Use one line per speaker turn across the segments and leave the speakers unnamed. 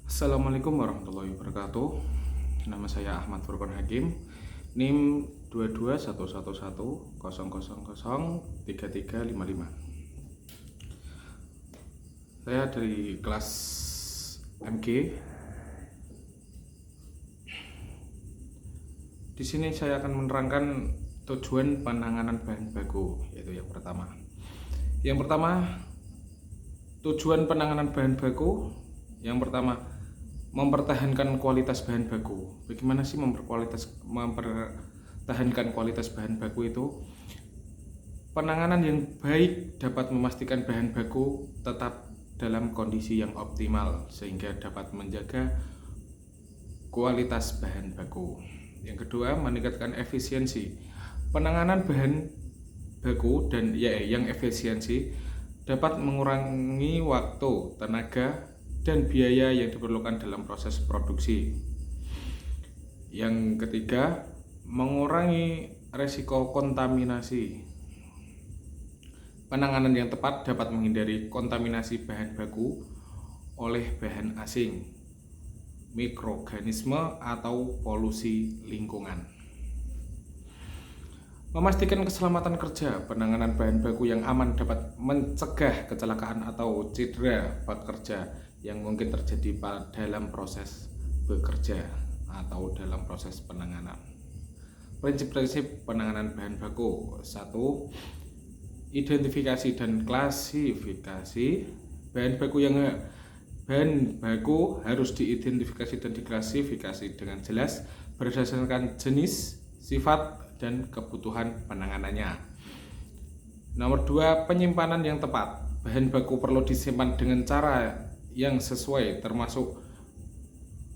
Assalamualaikum warahmatullahi wabarakatuh. Nama saya Ahmad Furqan Hakim, NIM 2211100003355. Saya dari kelas MG. Di sini saya akan menerangkan tujuan penanganan bahan baku, yaitu Yang pertama, tujuan penanganan bahan baku yang pertama, mempertahankan kualitas bahan baku. Bagaimana sih mempertahankan kualitas bahan baku itu? Penanganan yang baik dapat memastikan bahan baku tetap dalam kondisi yang optimal sehingga dapat menjaga kualitas bahan baku. Yang kedua, meningkatkan efisiensi. Penanganan bahan baku dan yang efisiensi dapat mengurangi waktu, tenaga, dan biaya yang diperlukan dalam proses produksi. Yang ketiga, mengurangi resiko kontaminasi. Penanganan yang tepat dapat menghindari kontaminasi bahan baku oleh bahan asing, mikroorganisme, atau polusi lingkungan. Memastikan keselamatan kerja. Penanganan bahan baku yang aman dapat mencegah kecelakaan atau cedera pekerja yang mungkin terjadi dalam proses bekerja atau dalam proses penanganan. Prinsip-prinsip penanganan bahan baku. 1. Identifikasi dan klasifikasi bahan baku. Bahan baku harus diidentifikasi dan diklasifikasi dengan jelas berdasarkan jenis, sifat, dan kebutuhan penanganannya. Nomor 2, penyimpanan yang tepat. Bahan baku perlu disimpan dengan cara yang sesuai, termasuk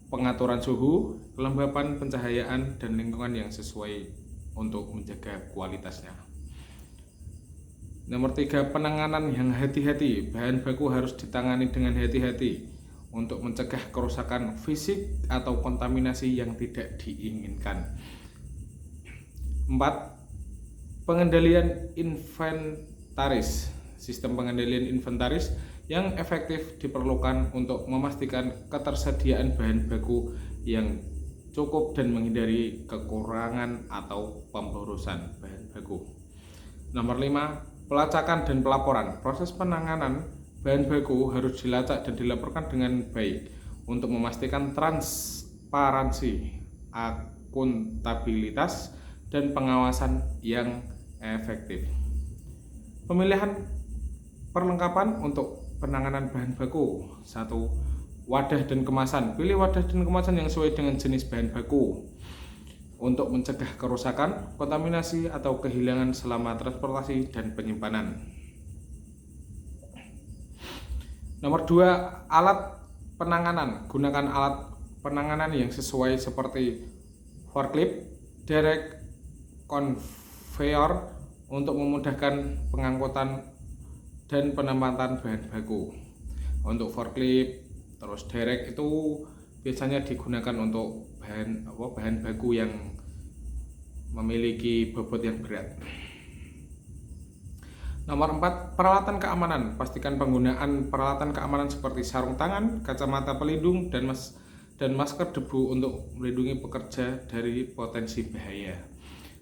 pengaturan suhu, kelembapan, pencahayaan, dan lingkungan yang sesuai untuk menjaga kualitasnya. Nomor 3, penanganan yang hati-hati. Bahan baku harus ditangani dengan hati-hati untuk mencegah kerusakan fisik atau kontaminasi yang tidak diinginkan. 4. Pengendalian inventaris. Sistem pengendalian inventaris yang efektif diperlukan untuk memastikan ketersediaan bahan baku yang cukup dan menghindari kekurangan atau pemborosan bahan baku. Nomor 5, pelacakan dan pelaporan. Proses penanganan bahan baku harus dilacak dan dilaporkan dengan baik untuk memastikan transparansi, akuntabilitas, dan pengawasan yang efektif. Pemilihan perlengkapan untuk penanganan bahan baku. 1. Wadah dan kemasan. Pilih wadah dan kemasan yang sesuai dengan jenis bahan baku untuk mencegah kerusakan, kontaminasi, atau kehilangan selama transportasi dan penyimpanan. Nomor 2, alat penanganan. Gunakan alat penanganan yang sesuai seperti forklift, derek, konveyor untuk memudahkan pengangkutan dan penempatan bahan baku. Untuk forklift, terus derek itu biasanya digunakan untuk bahan baku yang memiliki bobot yang berat. Nomor 4, peralatan keamanan. Pastikan penggunaan peralatan keamanan seperti sarung tangan, kacamata pelindung, dan masker debu untuk melindungi pekerja dari potensi bahaya.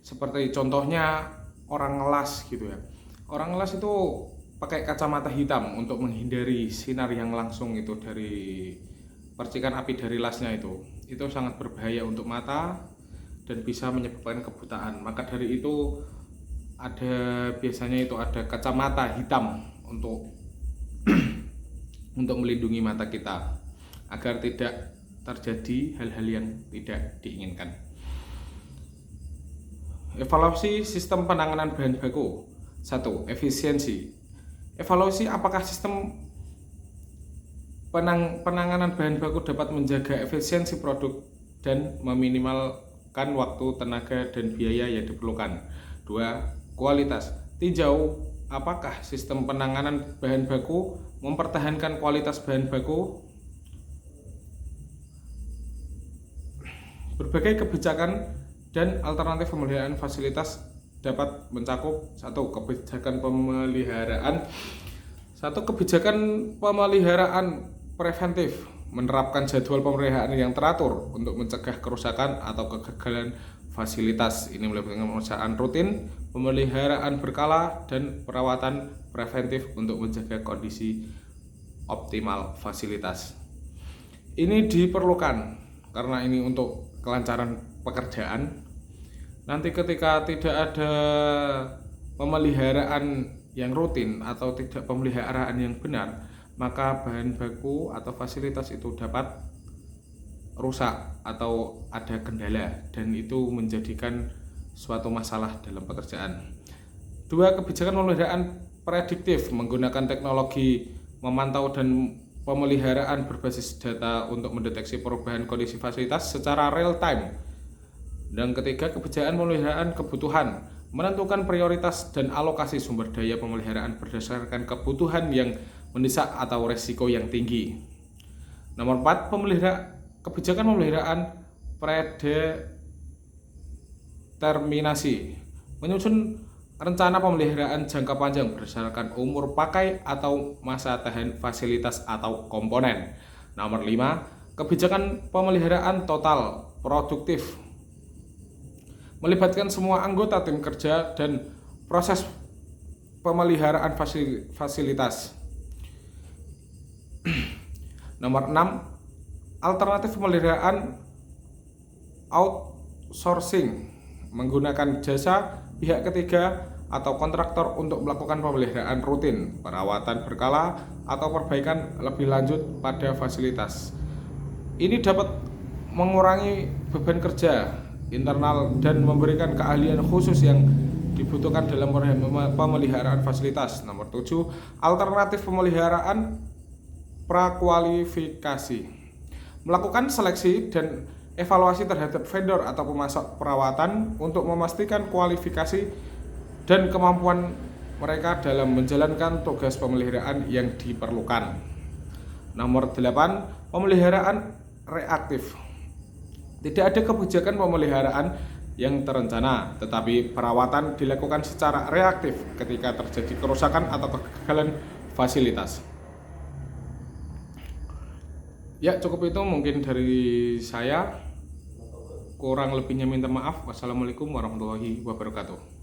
Seperti contohnya orang ngelas gitu ya. Orang ngelas itu pakai kacamata hitam untuk menghindari sinar yang langsung itu dari percikan api dari lasnya itu. Itu sangat berbahaya untuk mata dan bisa menyebabkan kebutaan. Maka dari itu biasanya ada kacamata hitam untuk untuk melindungi mata kita agar tidak terjadi hal-hal yang tidak diinginkan. Evaluasi sistem penanganan bahan baku. 1. Efisiensi. Evaluasi apakah sistem penanganan bahan baku dapat menjaga efisiensi produk dan meminimalkan waktu, tenaga, dan biaya yang diperlukan. 2. Kualitas. Tinjau apakah sistem penanganan bahan baku mempertahankan kualitas bahan baku. Berbagai kebijakan dan alternatif pemeliharaan fasilitas dapat mencakup 1. Kebijakan pemeliharaan preventif, menerapkan jadwal pemeliharaan yang teratur untuk mencegah kerusakan atau kegagalan fasilitas. Ini melibatkan pemeriksaan rutin, pemeliharaan berkala, dan perawatan preventif untuk menjaga kondisi optimal fasilitas. Ini diperlukan karena ini untuk kelancaran pekerjaan. Nanti ketika tidak ada pemeliharaan yang rutin atau tidak pemeliharaan yang benar, maka bahan baku atau fasilitas itu dapat rusak atau ada kendala, dan itu menjadikan suatu masalah dalam pekerjaan. 2. Kebijakan pemeliharaan prediktif menggunakan teknologi memantau dan pemeliharaan berbasis data untuk mendeteksi perubahan kondisi fasilitas secara real time. Dan ketiga, kebijakan pemeliharaan kebutuhan menentukan prioritas dan alokasi sumber daya pemeliharaan berdasarkan kebutuhan yang mendesak atau resiko yang tinggi. Nomor 4, kebijakan pemeliharaan predeterminasi menyusun rencana pemeliharaan jangka panjang berdasarkan umur pakai atau masa tahan fasilitas atau komponen. Nomor 5, kebijakan pemeliharaan total produktif melibatkan semua anggota tim kerja dan proses pemeliharaan fasilitas. Nomor 6, alternatif pemeliharaan outsourcing menggunakan jasa pihak ketiga atau kontraktor untuk melakukan pemeliharaan rutin, perawatan berkala, atau perbaikan lebih lanjut pada fasilitas. Ini dapat mengurangi beban kerja internal dan memberikan keahlian khusus yang dibutuhkan dalam pemeliharaan fasilitas. Nomor 7, alternatif pemeliharaan prakualifikasi melakukan seleksi dan evaluasi terhadap vendor atau pemasok perawatan untuk memastikan kualifikasi dan kemampuan mereka dalam menjalankan tugas pemeliharaan yang diperlukan. Nomor 8, pemeliharaan reaktif. Tidak ada kebijakan pemeliharaan yang terencana, tetapi perawatan dilakukan secara reaktif ketika terjadi kerusakan atau kegagalan fasilitas. Ya, cukup itu mungkin dari saya. Kurang lebihnya minta maaf. Wassalamualaikum warahmatullahi wabarakatuh.